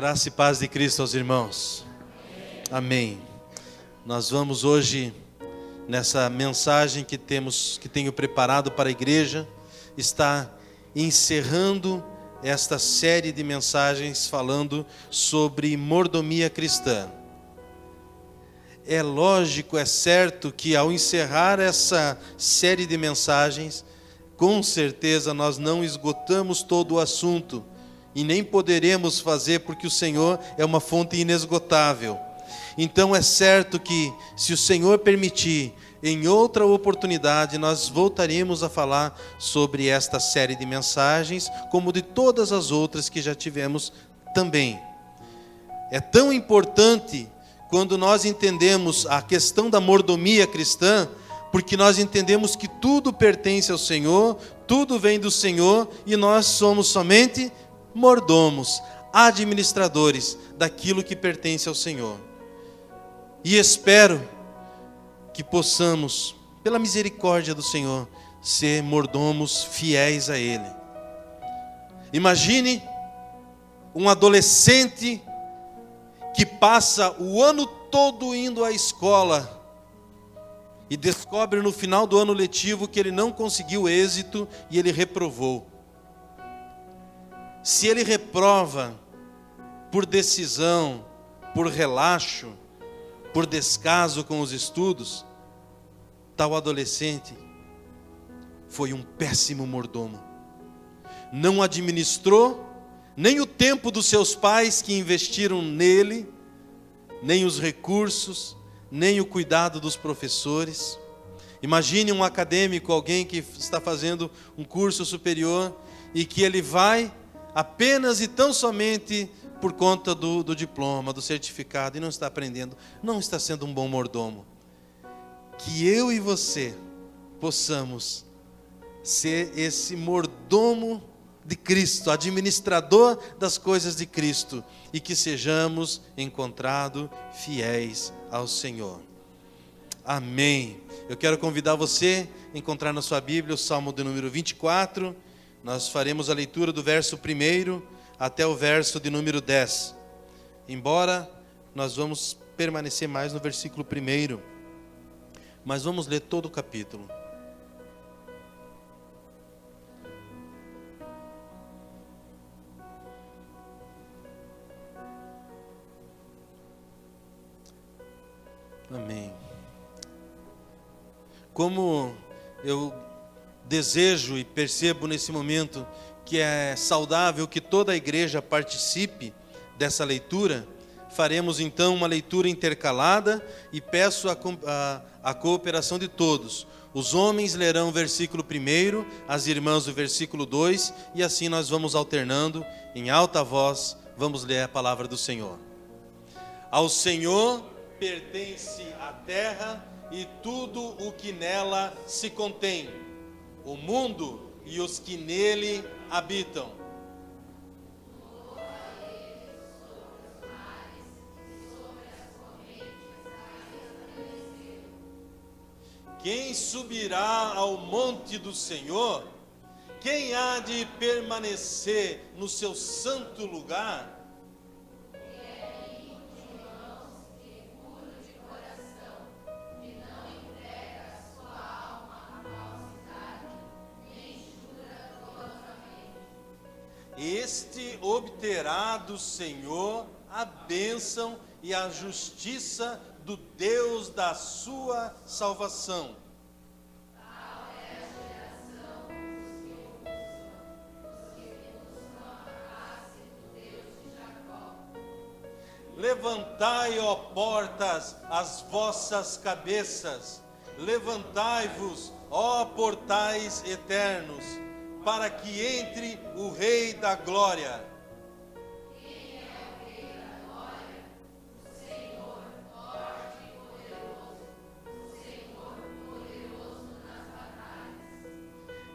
Graça e paz de Cristo aos irmãos. Amém. Nós vamos hoje, nessa mensagem que tenho preparado para a igreja, está encerrando esta série de mensagens falando sobre mordomia cristã. É lógico, é certo que ao encerrar essa série de mensagens, com certeza nós não esgotamos todo o assunto e nem poderemos fazer, porque o Senhor é uma fonte inesgotável. Então é certo que, se o Senhor permitir, em outra oportunidade nós voltaremos a falar sobre esta série de mensagens, como de todas as outras que já tivemos também. É tão importante quando nós entendemos a questão da mordomia cristã, porque nós entendemos que tudo pertence ao Senhor, tudo vem do Senhor, e nós somos somente mordomos, administradores daquilo que pertence ao Senhor. E espero que possamos, pela misericórdia do Senhor, ser mordomos fiéis a Ele. Imagine um adolescente que passa o ano todo indo à escola e descobre no final do ano letivo que ele não conseguiu êxito e ele reprovou. Se ele reprova por decisão, por relaxo, por descaso com os estudos, tal adolescente foi um péssimo mordomo. Não administrou nem o tempo dos seus pais que investiram nele, nem os recursos, nem o cuidado dos professores. Imagine um acadêmico, alguém que está fazendo um curso superior e que ele vai apenas e tão somente por conta do diploma, do certificado, e não está aprendendo, não está sendo um bom mordomo. Que eu e você possamos ser esse mordomo de Cristo, administrador das coisas de Cristo, e que sejamos encontrados fiéis ao Senhor. Amém. Eu quero convidar você a encontrar na sua Bíblia o Salmo de número 24. Nós faremos a leitura do verso 1 até o verso de número 10. Embora nós vamos permanecer mais no versículo 1, mas vamos ler todo o capítulo. Amém. Como eu desejo e percebo nesse momento que é saudável que toda a igreja participe dessa leitura, faremos então uma leitura intercalada e peço a cooperação de todos. Os homens lerão o versículo 1, as irmãs o versículo 2, e assim nós vamos alternando em alta voz, vamos ler a palavra do Senhor. Ao Senhor pertence a terra e tudo o que nela se contém, o mundo e os que nele habitam. Quem subirá ao monte do Senhor? Quem há de permanecer no seu santo lugar? Este obterá do Senhor a bênção e a justiça do Deus da sua salvação. Tal é a geração dos que buscam a face do Deus de Jacó. Levantai, ó portas, as vossas cabeças, levantai-vos, ó portais eternos, para que entre o Rei da Glória. Quem é o Rei da Glória? O Senhor, forte e poderoso, o Senhor poderoso nas batalhas.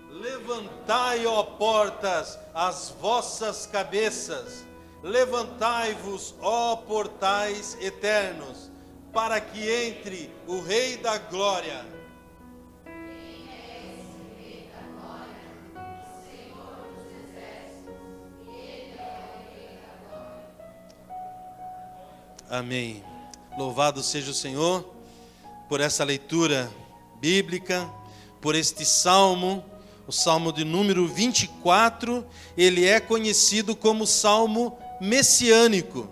Levantai, ó portas, as vossas cabeças, levantai-vos, ó portais eternos, para que entre o Rei da Glória. Amém. Louvado seja o Senhor por essa leitura bíblica, por este salmo, o salmo de número 24. Ele é conhecido como salmo messiânico.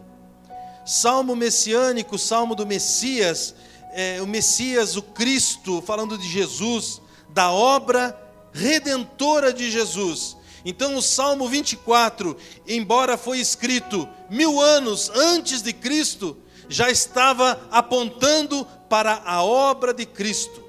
Salmo messiânico, salmo do Messias, o Messias, o Cristo, falando de Jesus, da obra redentora de Jesus. Então o Salmo 24, embora foi escrito 1000 anos antes de Cristo, já estava apontando para a obra de Cristo,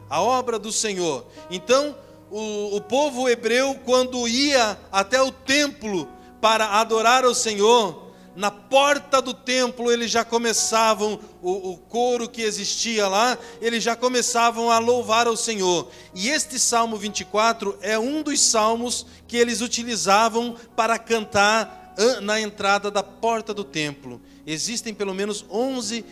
a obra do Senhor. Então o povo hebreu, quando ia até o templo para adorar ao Senhor, na porta do templo eles já começavam, o coro que existia lá, eles já começavam a louvar ao Senhor. E este Salmo 24 é um dos salmos que eles utilizavam para cantar na entrada da porta do templo. Existem pelo menos 11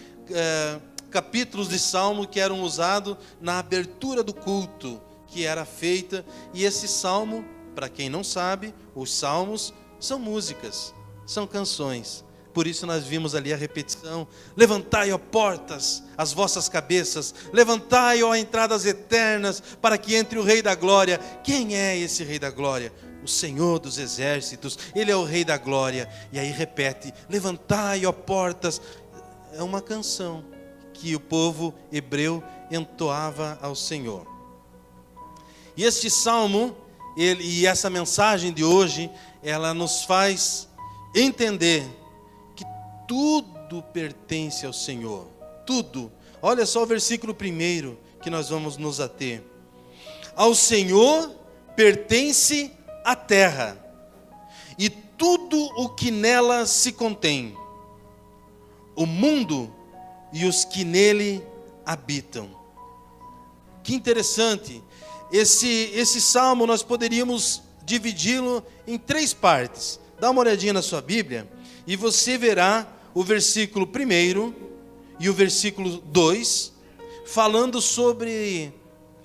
capítulos de salmo que eram usados na abertura do culto que era feita. E esse salmo, para quem não sabe, os salmos são músicas, são canções. Por isso nós vimos ali a repetição: levantai, ó portas, as vossas cabeças, levantai, ó entradas eternas, para que entre o Rei da Glória. Quem é esse Rei da Glória? O Senhor dos Exércitos, Ele é o Rei da Glória. E aí repete: levantai, ó portas. É uma canção que o povo hebreu entoava ao Senhor. E este salmo, e essa mensagem de hoje, ela nos faz entender que tudo pertence ao Senhor, tudo. Olha só o versículo 1 que nós vamos nos ater. Ao Senhor pertence a terra e tudo o que nela se contém, o mundo e os que nele habitam. Que interessante. Esse salmo nós poderíamos dividi-lo em 3 partes. Dá uma olhadinha na sua Bíblia e você verá o versículo 1 e o versículo 2 falando sobre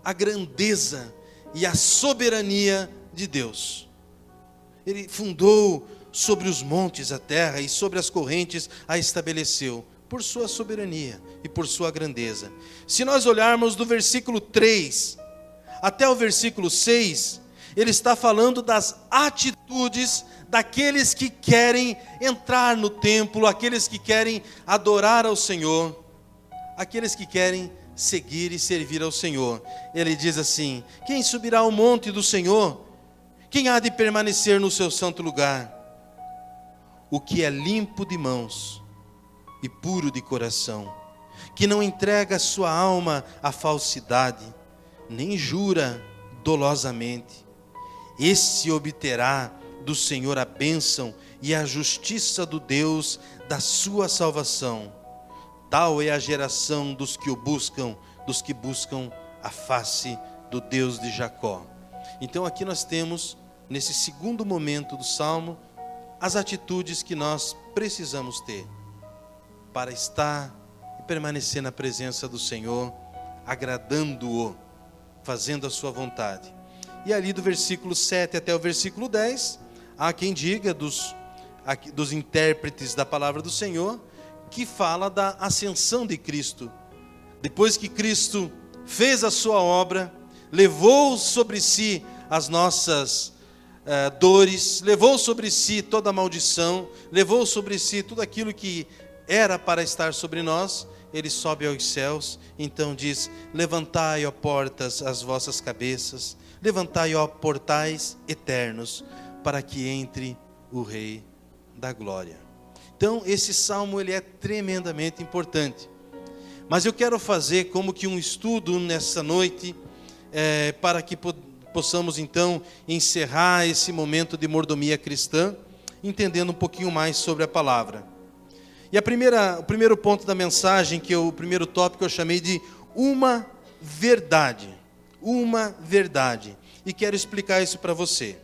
a grandeza e a soberania de Deus. Ele fundou sobre os montes a terra e sobre as correntes a estabeleceu, por sua soberania e por sua grandeza. Se nós olharmos do versículo 3 até o versículo 6, ele está falando das atitudes daqueles que querem entrar no templo, aqueles que querem adorar ao Senhor, aqueles que querem seguir e servir ao Senhor. Ele diz assim: quem subirá ao monte do Senhor? Quem há de permanecer no seu santo lugar? O que é limpo de mãos e puro de coração, que não entrega sua alma à falsidade, nem jura dolosamente. Esse obterá do Senhor a bênção e a justiça do Deus da sua salvação. Tal é a geração dos que o buscam, dos que buscam a face do Deus de Jacó. Então aqui nós temos, nesse segundo momento do Salmo, as atitudes que nós precisamos ter para estar e permanecer na presença do Senhor, agradando-o, fazendo a sua vontade. E ali do versículo 7 até o versículo 10, há quem diga dos intérpretes da palavra do Senhor, que fala da ascensão de Cristo. Depois que Cristo fez a sua obra, levou sobre si as nossas dores, levou sobre si toda a maldição, levou sobre si tudo aquilo que era para estar sobre nós, ele sobe aos céus. Então diz: levantai, ó portas, as vossas cabeças, levantai, ó portais eternos, para que entre o Rei da Glória. Então esse salmo ele é tremendamente importante. Mas eu quero fazer como que um estudo nessa noite, para que possamos então encerrar esse momento de mordomia cristã, entendendo um pouquinho mais sobre a palavra. E o primeiro ponto da mensagem, o primeiro tópico eu chamei de uma verdade. Uma verdade. E quero explicar isso para você.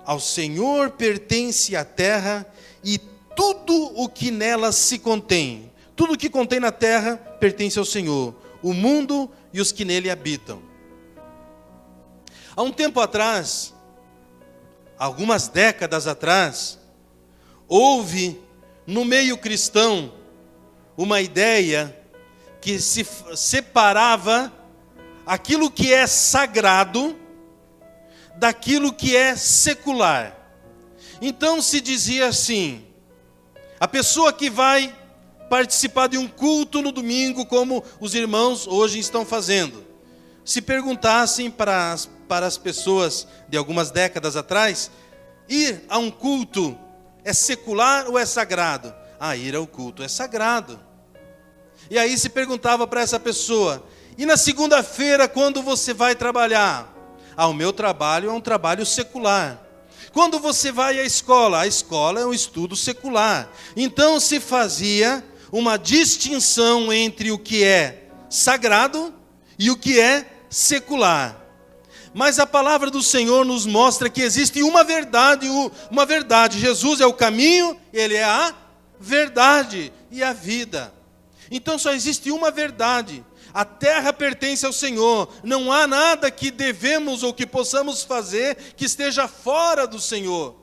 Ao Senhor pertence a terra e tudo o que nela se contém. Tudo o que contém na terra pertence ao Senhor. O mundo e os que nele habitam. Há um tempo atrás, algumas décadas atrás, houve no meio cristão uma ideia que se separava aquilo que é sagrado daquilo que é secular. Então se dizia assim: a pessoa que vai participar de um culto no domingo, como os irmãos hoje estão fazendo, se perguntassem para as pessoas de algumas décadas atrás, ir a um culto é secular ou é sagrado? Ir ao culto é sagrado. E aí se perguntava para essa pessoa: e na segunda-feira, quando você vai trabalhar? O meu trabalho é um trabalho secular. Quando você vai à escola? A escola é um estudo secular. Então se fazia uma distinção entre o que é sagrado e o que é secular. Mas a palavra do Senhor nos mostra que existe uma verdade. Jesus é o caminho, Ele é a verdade e a vida. Então só existe uma verdade. A terra pertence ao Senhor. Não há nada que devemos ou que possamos fazer que esteja fora do Senhor.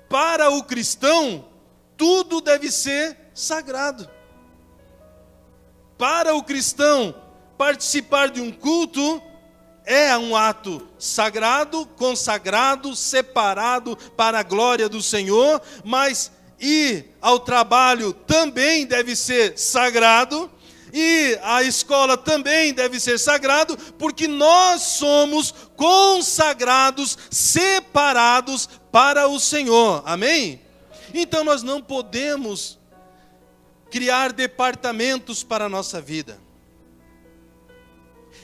Para o cristão, tudo deve ser sagrado. Para o cristão, participar de um culto é um ato sagrado, consagrado, separado para a glória do Senhor, mas ir ao trabalho também deve ser sagrado, e a escola também deve ser sagrado, porque nós somos consagrados, separados para o Senhor. Amém? Então nós não podemos criar departamentos para a nossa vida.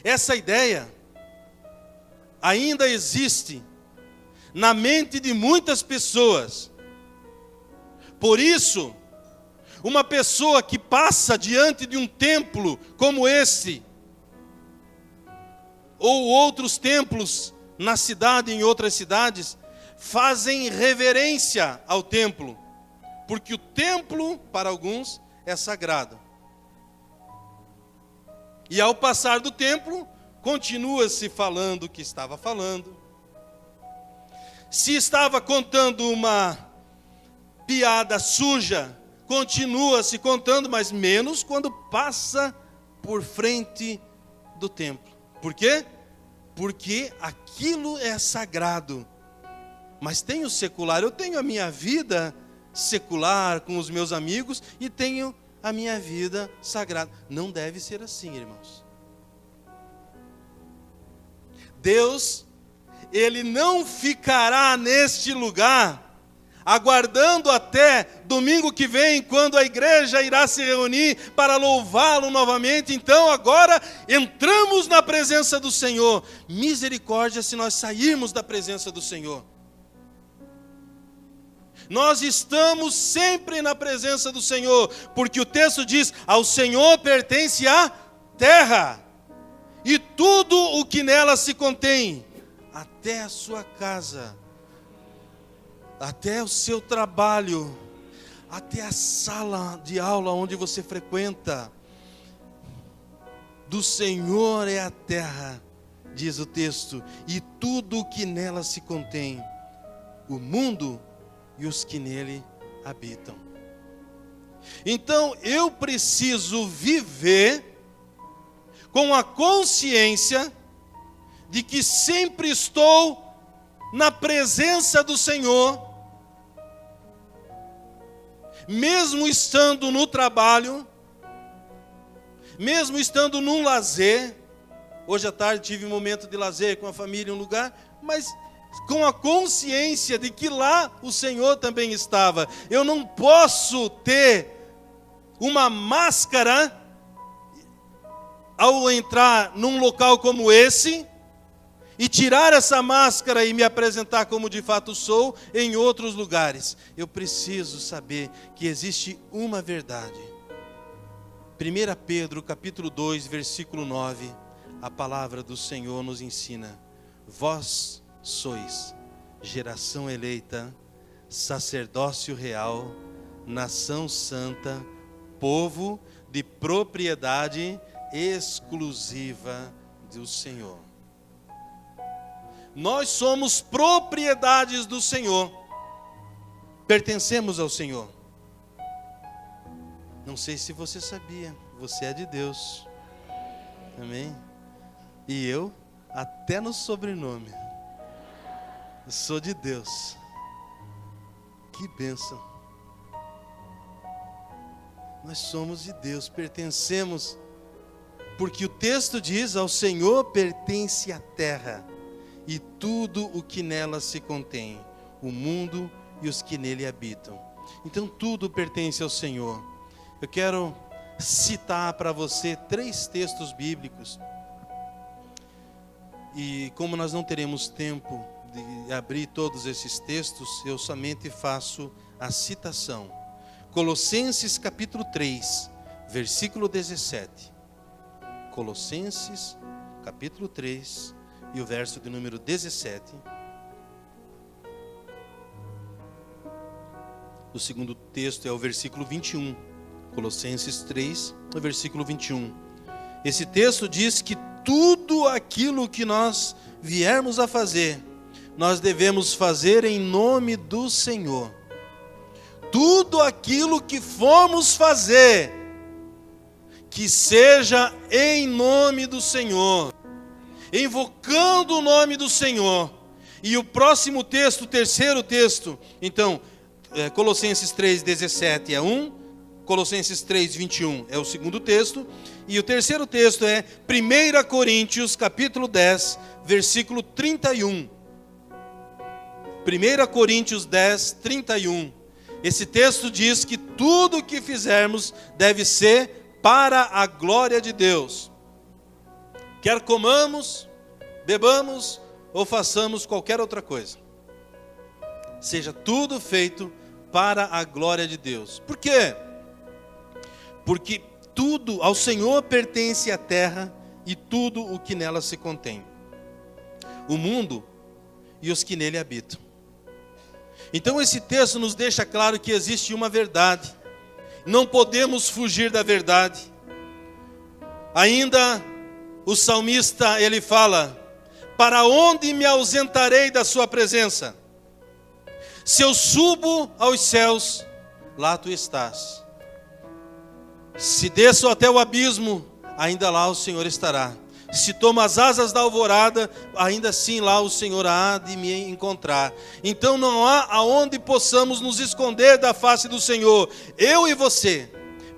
Essa ideia ainda existe na mente de muitas pessoas. Por isso, uma pessoa que passa diante de um templo como esse, ou outros templos na cidade e em outras cidades, fazem reverência ao templo, porque o templo, para alguns, é sagrado. E ao passar do templo, continua-se falando o que estava falando. Se estava contando uma piada suja, continua se contando, mas menos quando passa por frente do templo. Por quê? Porque aquilo é sagrado. Mas tem o secular. Eu tenho a minha vida secular com os meus amigos e tenho a minha vida sagrada. Não deve ser assim, irmãos. Deus, Ele não ficará neste lugar aguardando até domingo que vem, quando a igreja irá se reunir para louvá-lo novamente. Então agora entramos na presença do Senhor. Misericórdia se nós sairmos da presença do Senhor. Nós estamos sempre na presença do Senhor, porque o texto diz: ao Senhor pertence a terra e tudo o que nela se contém, até a sua casa, até o seu trabalho, até a sala de aula onde você frequenta. Do Senhor é a terra, diz o texto, e tudo o que nela se contém, o mundo e os que nele habitam. Então eu preciso viver com a consciência de que sempre estou na presença do Senhor, mesmo estando no trabalho, mesmo estando num lazer. Hoje à tarde tive um momento de lazer com a família em um lugar, mas com a consciência de que lá o Senhor também estava. Eu não posso ter uma máscara ao entrar num local como esse e tirar essa máscara e me apresentar como de fato sou em outros lugares. Eu preciso saber que existe uma verdade. 1 Pedro capítulo 2, versículo 9, a palavra do Senhor nos ensina: vós sois geração eleita, sacerdócio real, nação santa, povo de propriedade exclusiva do Senhor. Nós somos propriedades do Senhor, pertencemos ao Senhor. Não sei se você sabia, você é de Deus. Amém? E eu, até no sobrenome, eu sou de Deus. Que bênção. Nós somos de Deus, pertencemos, porque o texto diz: ao Senhor pertence a terra e tudo o que nela se contém, o mundo e os que nele habitam. Então tudo pertence ao Senhor. Eu quero citar para você 3 textos bíblicos. E como nós não teremos tempo de abrir todos esses textos, eu somente faço a citação. Colossenses capítulo 3, versículo 17. Colossenses capítulo 3 e o verso de número 17. O segundo texto é o versículo 21. Colossenses 3, o versículo 21. Esse texto diz que tudo aquilo que nós viermos a fazer, nós devemos fazer em nome do Senhor. Tudo aquilo que formos fazer, que seja em nome do Senhor, invocando o nome do Senhor. E o próximo texto, o terceiro texto, então, Colossenses 3,17 é um, Colossenses 3,21 é o segundo texto, e o terceiro texto é 1 Coríntios capítulo 10, versículo 31. 1 Coríntios 10, 31. Esse texto diz que tudo o que fizermos deve ser para a glória de Deus. Quer comamos, bebamos ou façamos qualquer outra coisa, seja tudo feito para a glória de Deus. Por quê? Porque tudo ao Senhor pertence a terra e tudo o que nela se contém, o mundo e os que nele habitam. Então esse texto nos deixa claro que existe uma verdade, não podemos fugir da verdade. Ainda o salmista, ele fala: para onde me ausentarei da sua presença? Se eu subo aos céus, lá tu estás. Se desço até o abismo, ainda lá o Senhor estará. Se tomo as asas da alvorada, ainda assim lá o Senhor há de me encontrar. Então não há aonde possamos nos esconder da face do Senhor. Eu e você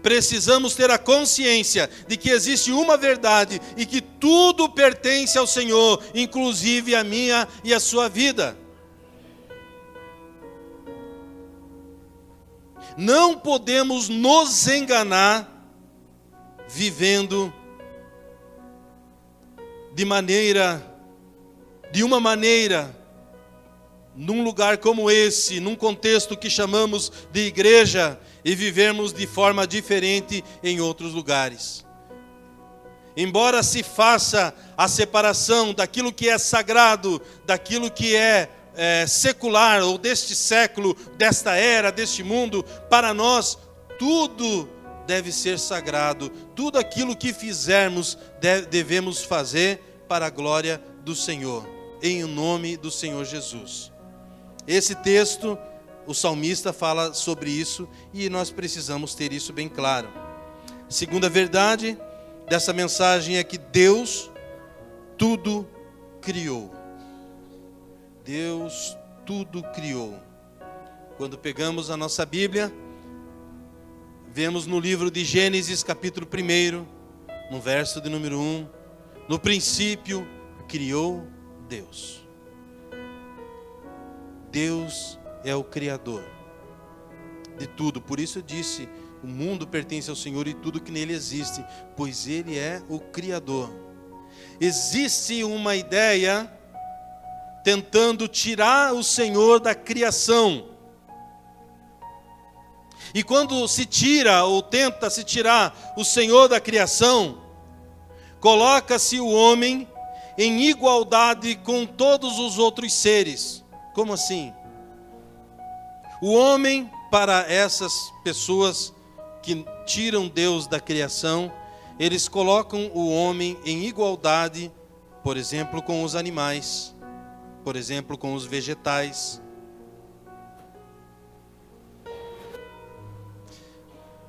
precisamos ter a consciência de que existe uma verdade e que tudo pertence ao Senhor, inclusive a minha e a sua vida. Não podemos nos enganar vivendo de uma maneira, num lugar como esse, num contexto que chamamos de igreja, e vivermos de forma diferente em outros lugares. Embora se faça a separação daquilo que é sagrado, daquilo que é secular, ou deste século, desta era, deste mundo, para nós tudo deve ser sagrado. Tudo aquilo que fizermos devemos fazer para a glória do Senhor, em nome do Senhor Jesus. Esse texto, o salmista fala sobre isso e nós precisamos ter isso bem claro. Segunda verdade dessa mensagem é que Deus tudo criou. Deus tudo criou. Quando pegamos a nossa Bíblia, vemos no livro de Gênesis, capítulo 1, no verso de número 1, no princípio criou Deus. Deus é o Criador de tudo. Por isso eu disse, o mundo pertence ao Senhor e tudo que nele existe, pois Ele é o Criador. Existe uma ideia tentando tirar o Senhor da criação. E quando se tira ou tenta se tirar o Senhor da criação, coloca-se o homem em igualdade com todos os outros seres. Como assim? O homem, para essas pessoas que tiram Deus da criação, eles colocam o homem em igualdade, por exemplo, com os animais, por exemplo, com os vegetais.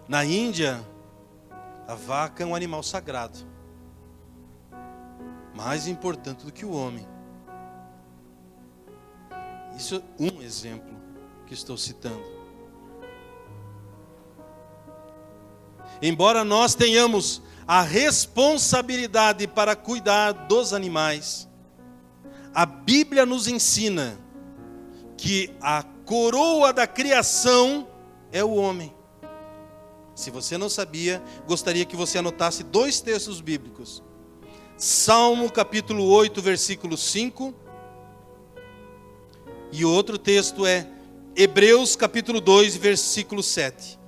Na Índia, a vaca é um animal sagrado, mais importante do que o homem. Isso é um exemplo que estou citando. Embora nós tenhamos a responsabilidade para cuidar dos animais, a Bíblia nos ensina que a coroa da criação é o homem. Se você não sabia, gostaria que você anotasse 2 textos bíblicos. Salmo capítulo 8, versículo 5. E o outro texto é Hebreus capítulo 2, versículo 7.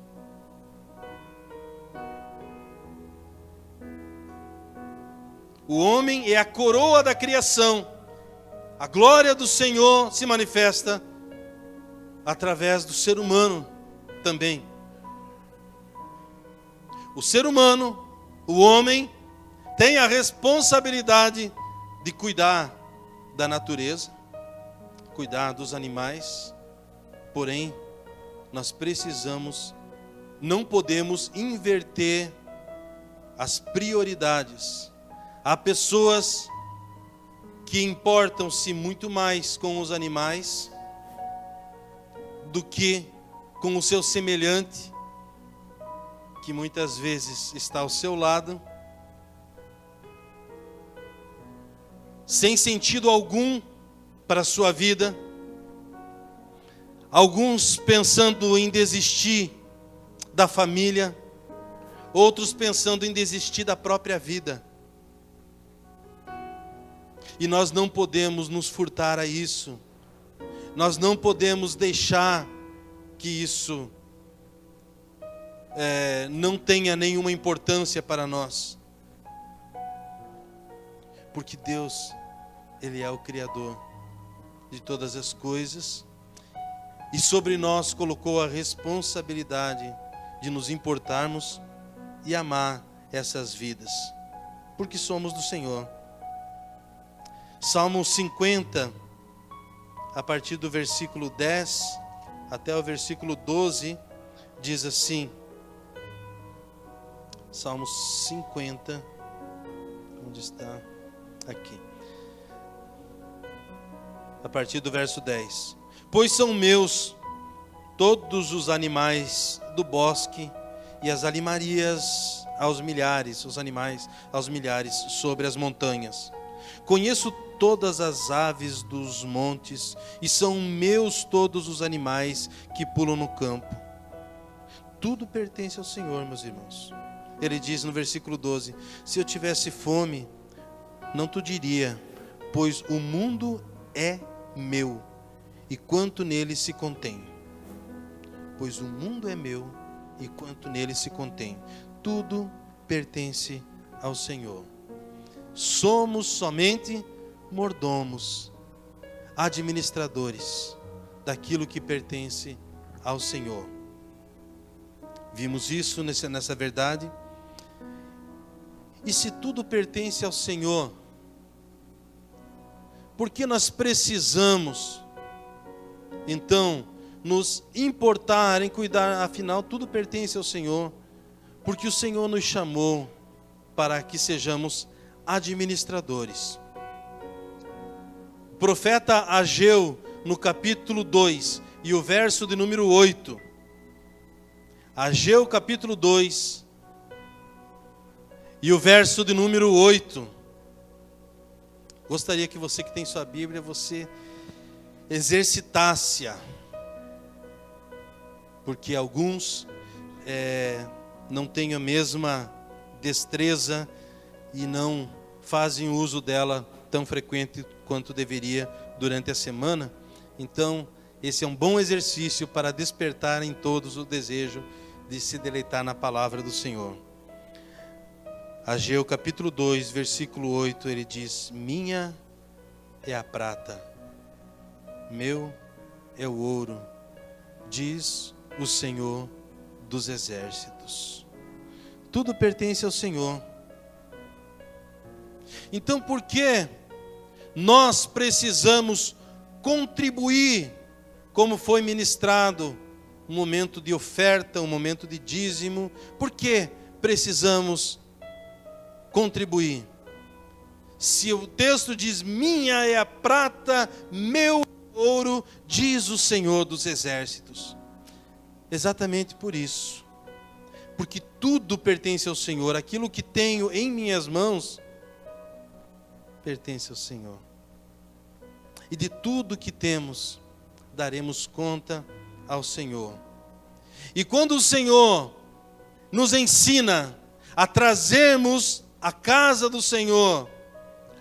O homem é a coroa da criação. A glória do Senhor se manifesta através do ser humano também. O ser humano, o homem, tem a responsabilidade de cuidar da natureza, cuidar dos animais. Porém, nós não podemos inverter as prioridades. Há pessoas que importam-se muito mais com os animais do que com o seu semelhante, que muitas vezes está ao seu lado, sem sentido algum para a sua vida. Alguns pensando em desistir da família, outros pensando em desistir da própria vida. E nós não podemos nos furtar a isso. Nós não podemos deixar que isso não tenha nenhuma importância para nós. Porque Deus, Ele é o Criador de todas as coisas. E sobre nós colocou a responsabilidade de nos importarmos e amar essas vidas. Porque somos do Senhor. Salmo 50, a partir do versículo 10 até o versículo 12, diz assim. Salmo 50, onde está? Aqui. A partir do verso 10. Pois são meus todos os animais do bosque e as animarias aos milhares, os animais aos milhares sobre as montanhas. Conheço todas as aves dos montes, e são meus todos os animais que pulam no campo. Tudo pertence ao Senhor, meus irmãos. Ele diz no versículo 12: se eu tivesse fome, não te diria, pois o mundo é meu, e quanto nele se contém. Pois o mundo é meu, e quanto nele se contém. Tudo pertence ao Senhor. Somos somente mordomos, administradores daquilo que pertence ao Senhor. Vimos isso nessa verdade. E se tudo pertence ao Senhor, por que nós precisamos, então, nos importar em cuidar? Afinal, tudo pertence ao Senhor, porque o Senhor nos chamou para que sejamos administradores. O profeta Ageu, no capítulo 2, e o verso de número 8. Ageu, capítulo 2, e o verso de número 8. Gostaria que você que tem sua Bíblia, você exercitasse-a. Porque alguns não têm a mesma destreza e não fazem uso dela tão frequente quanto deveria durante a semana. Então, esse é um bom exercício para despertar em todos o desejo de se deleitar na palavra do Senhor. Ageu capítulo 2, versículo 8, ele diz: minha é a prata, meu é o ouro, diz o Senhor dos exércitos. Tudo pertence ao Senhor. Então, por que nós precisamos contribuir, como foi ministrado um momento de oferta, um momento de dízimo. Por que precisamos contribuir? Se o texto diz: minha é a prata, meu ouro, diz o Senhor dos Exércitos. Exatamente por isso. Porque tudo pertence ao Senhor. Aquilo que tenho em minhas mãos pertence ao Senhor. E de tudo que temos, daremos conta ao Senhor. E quando o Senhor nos ensina a trazermos à casa do Senhor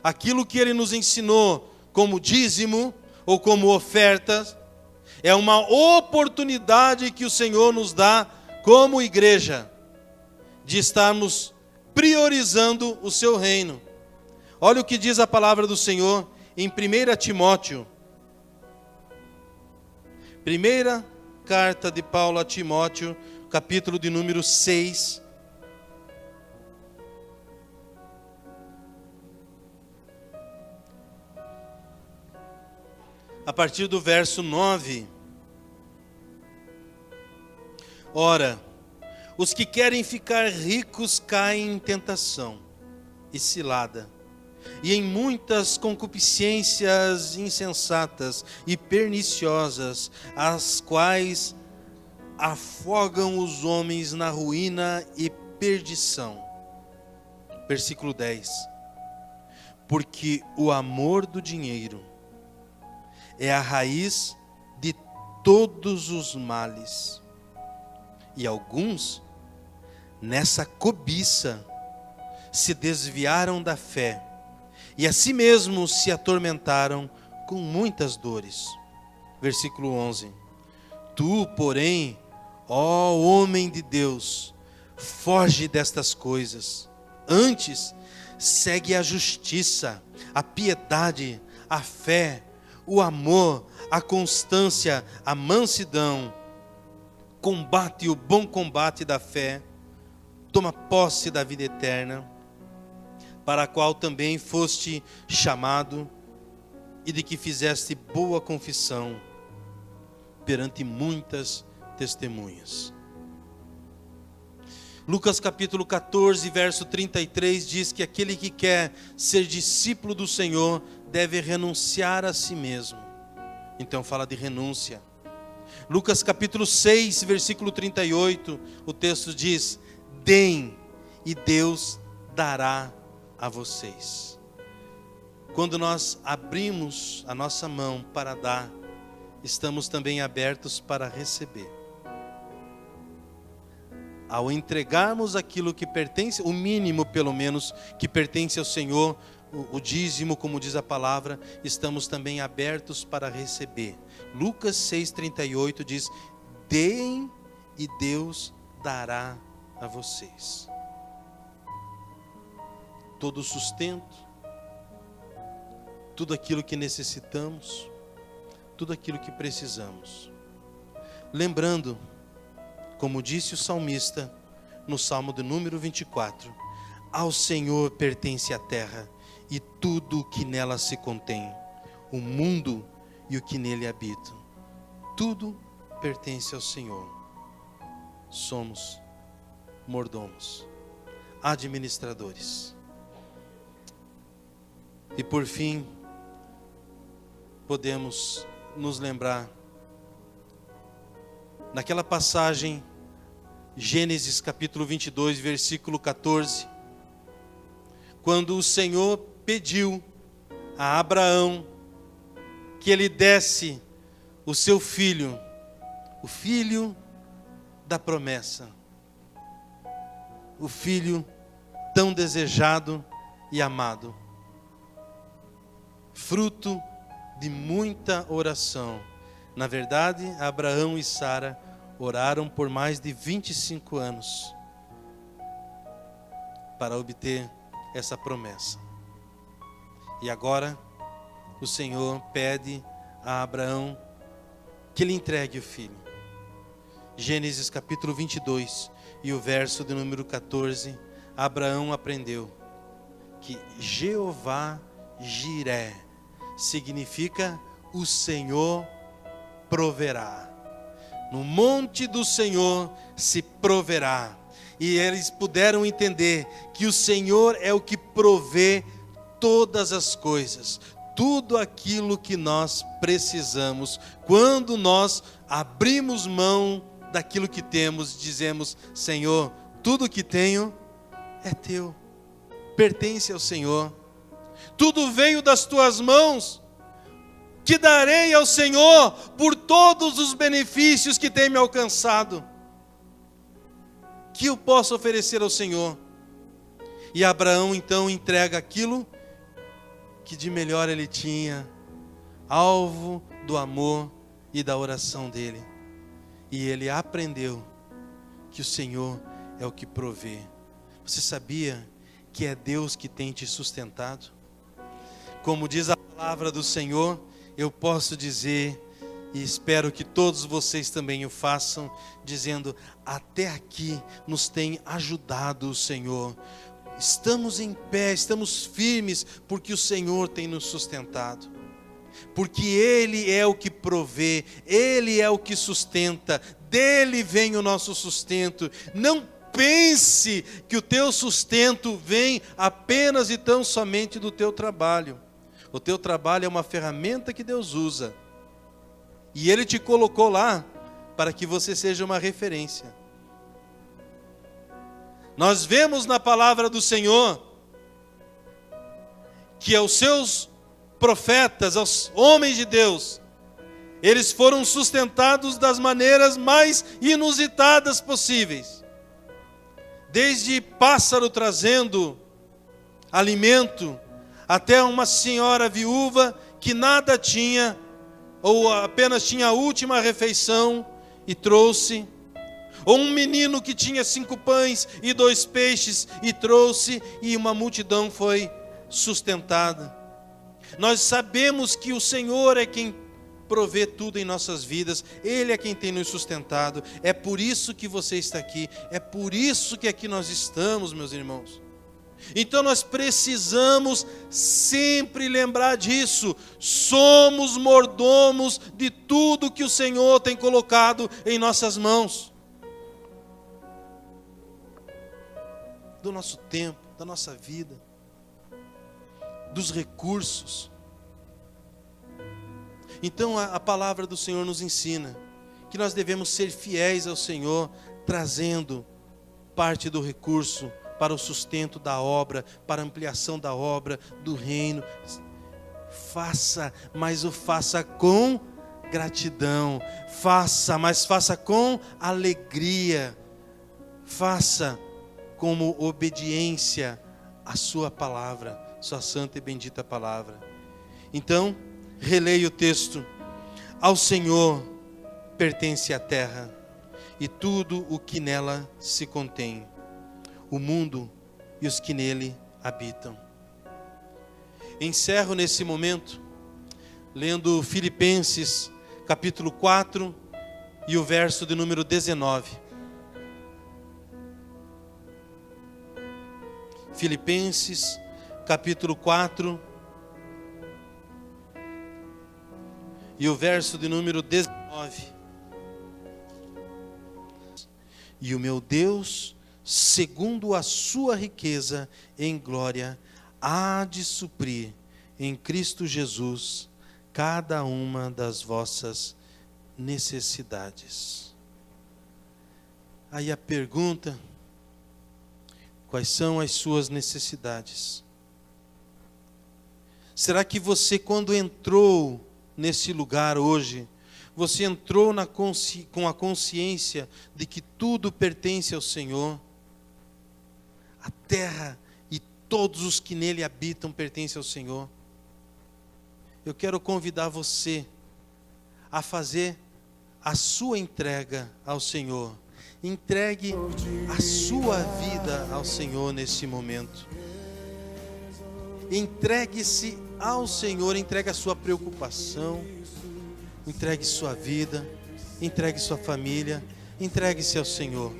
aquilo que Ele nos ensinou como dízimo ou como ofertas, é uma oportunidade que o Senhor nos dá como igreja, de estarmos priorizando o seu reino. Olha o que diz a palavra do Senhor em 1 Timóteo. Primeira carta de Paulo a Timóteo, capítulo de número 6. A partir do verso 9. Ora, os que querem ficar ricos caem em tentação e cilada, e em muitas concupiscências insensatas e perniciosas, as quais afogam os homens na ruína e perdição. Versículo 10. Porque o amor do dinheiro é a raiz de todos os males. E alguns, nessa cobiça, se desviaram da fé e a si mesmos se atormentaram com muitas dores. Versículo 11. Tu, porém, ó homem de Deus, foge destas coisas. Antes, segue a justiça, a piedade, a fé, o amor, a constância, a mansidão. Combate o bom combate da fé, toma posse da vida eterna, para a qual também foste chamado, e de que fizeste boa confissão perante muitas testemunhas. Lucas capítulo 14, verso 33 diz que aquele que quer ser discípulo do Senhor deve renunciar a si mesmo. Então fala de renúncia. Lucas capítulo 6, versículo 38, o texto diz: deem e Deus dará a vocês. Quando nós abrimos a nossa mão para dar, estamos também abertos para receber. Ao entregarmos aquilo que pertence, o mínimo pelo menos, que pertence ao Senhor, o dízimo, como diz a palavra, estamos também abertos para receber. Lucas 6,38 diz: deem e Deus dará a vocês. Todo o sustento, tudo aquilo que necessitamos, tudo aquilo que precisamos. Lembrando, como disse o salmista no Salmo de número 24, ao Senhor pertence a terra e tudo o que nela se contém, o mundo e o que nele habita. Tudo pertence ao Senhor. Somos mordomos, administradores. E por fim, podemos nos lembrar naquela passagem, Gênesis capítulo 22, versículo 14, quando o Senhor pediu a Abraão que ele desse o seu filho, o filho da promessa, o filho tão desejado e amado, fruto de muita oração. Na verdade, Abraão e Sara oraram por mais de 25 anos para obter essa promessa. E agora o Senhor pede a Abraão que lhe entregue o filho. Gênesis capítulo 22 e o verso de número 14, Abraão aprendeu que Jeová Jiré significa o Senhor proverá. no monte do Senhor se proverá. E eles puderam entender que o Senhor é o que provê todas as coisas, tudo aquilo que nós precisamos. Quando nós abrimos mão daquilo que temos, dizemos: Senhor, tudo que tenho é teu, pertence ao Senhor. Tudo veio das tuas mãos, que darei ao Senhor por todos os benefícios que tem me alcançado. Que eu posso oferecer ao Senhor? E Abraão então entrega aquilo que de melhor ele tinha, alvo do amor e da oração dele. E ele aprendeu que o Senhor é o que provê. Você sabia que é Deus que tem te sustentado? Como diz a palavra do Senhor, eu posso dizer, e espero que todos vocês também o façam, dizendo: até aqui nos tem ajudado o Senhor. Estamos em pé, estamos firmes, porque o Senhor tem nos sustentado. Porque Ele é o que provê, Ele é o que sustenta, dele vem o nosso sustento. Não pense que o teu sustento vem apenas e tão somente do teu trabalho. O teu trabalho é uma ferramenta que Deus usa. E Ele te colocou lá para que você seja uma referência. Nós vemos na palavra do Senhor que aos seus profetas, aos homens de Deus, eles foram sustentados das maneiras mais inusitadas possíveis. Desde pássaro trazendo alimento, até uma senhora viúva que nada tinha, ou apenas tinha a última refeição e trouxe. Ou um menino que tinha 5 pães e 2 peixes e trouxe, e uma multidão foi sustentada. Nós sabemos que o Senhor é quem provê tudo em nossas vidas, Ele é quem tem nos sustentado. É por isso que você está aqui, é por isso que aqui nós estamos, meus irmãos. Então nós precisamos sempre lembrar disso. Somos mordomos de tudo que o Senhor tem colocado em nossas mãos. Do nosso tempo, da nossa vida, dos recursos. Então a palavra do Senhor nos ensina que nós devemos ser fiéis ao Senhor, trazendo parte do recurso para o sustento da obra, para a ampliação da obra, do reino. Faça, mas o faça com gratidão. Faça, mas faça com alegria. Faça como obediência à sua palavra, sua santa e bendita palavra. Então, releia o texto. Ao Senhor pertence a terra e tudo o que nela se contém, o mundo e os que nele habitam. Encerro nesse momento lendo Filipenses capítulo 4 e o verso de número 19. Filipenses capítulo 4 e o verso de número 19. E o meu Deus, segundo a sua riqueza em glória, há de suprir em Cristo Jesus cada uma das vossas necessidades. Aí a pergunta: quais são as suas necessidades? Será que você, quando entrou nesse lugar hoje, você entrou com a consciência de que tudo pertence ao Senhor? A terra e todos os que nele habitam pertencem ao Senhor. Eu quero convidar você a fazer a sua entrega ao Senhor. Entregue a sua vida ao Senhor nesse momento. Entregue-se ao Senhor, entregue a sua preocupação, entregue sua vida, entregue sua família, entregue-se ao Senhor.